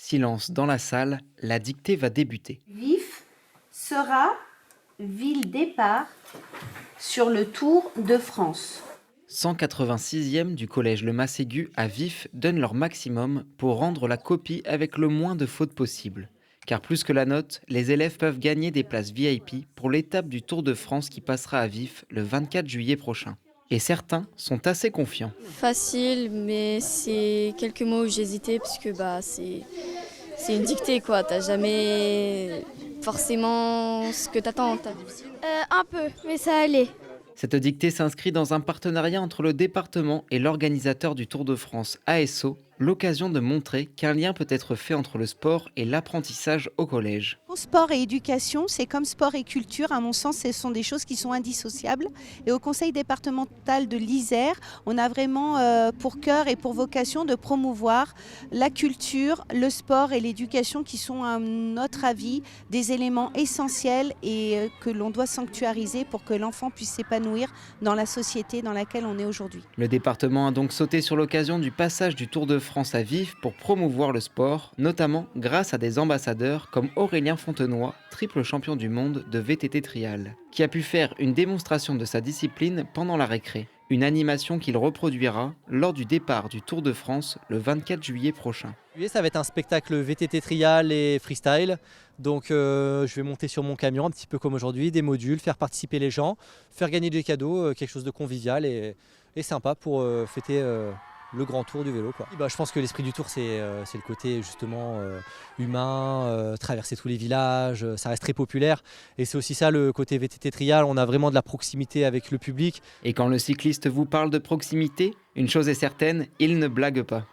Silence dans la salle, la dictée va débuter. Vif sera ville départ sur le Tour de France. 186e du collège Le Masségu à Vif donnent leur maximum pour rendre la copie avec le moins de fautes possible. Car plus que la note, les élèves peuvent gagner des places VIP pour l'étape du Tour de France qui passera à Vif le 24 juillet prochain. Et certains sont assez confiants. Facile, mais c'est quelques mots où j'hésitais parce que c'est une dictée quoi. T'as jamais forcément ce que t'attends. Un peu, mais ça allait. Cette dictée s'inscrit dans un partenariat entre le département et l'organisateur du Tour de France ASO, l'occasion de montrer qu'un lien peut être fait entre le sport et l'apprentissage au collège. Sport et éducation, c'est comme sport et culture. À mon sens, ce sont des choses qui sont indissociables. Et au conseil départemental de l'Isère, on a vraiment pour cœur et pour vocation de promouvoir la culture, le sport et l'éducation qui sont, à notre avis, des éléments essentiels et que l'on doit sanctuariser pour que l'enfant puisse s'épanouir dans la société dans laquelle on est aujourd'hui. Le département a donc sauté sur l'occasion du passage du Tour de France à Vif pour promouvoir le sport, notamment grâce à des ambassadeurs comme Aurélien Fontenoy, triple champion du monde de VTT trial, qui a pu faire une démonstration de sa discipline pendant la récré. Une animation qu'il reproduira lors du départ du Tour de France le 24 juillet prochain. Ça va être un spectacle VTT trial et freestyle. Donc je vais monter sur mon camion un petit peu comme aujourd'hui, des modules, faire participer les gens, faire gagner des cadeaux, quelque chose de convivial et sympa pour fêter le grand tour du vélo, quoi. Je pense que l'esprit du tour c'est le côté justement humain, traverser tous les villages, ça reste très populaire et c'est aussi ça le côté VTT trial, on a vraiment de la proximité avec le public. Et quand le cycliste vous parle de proximité, une chose est certaine, il ne blague pas.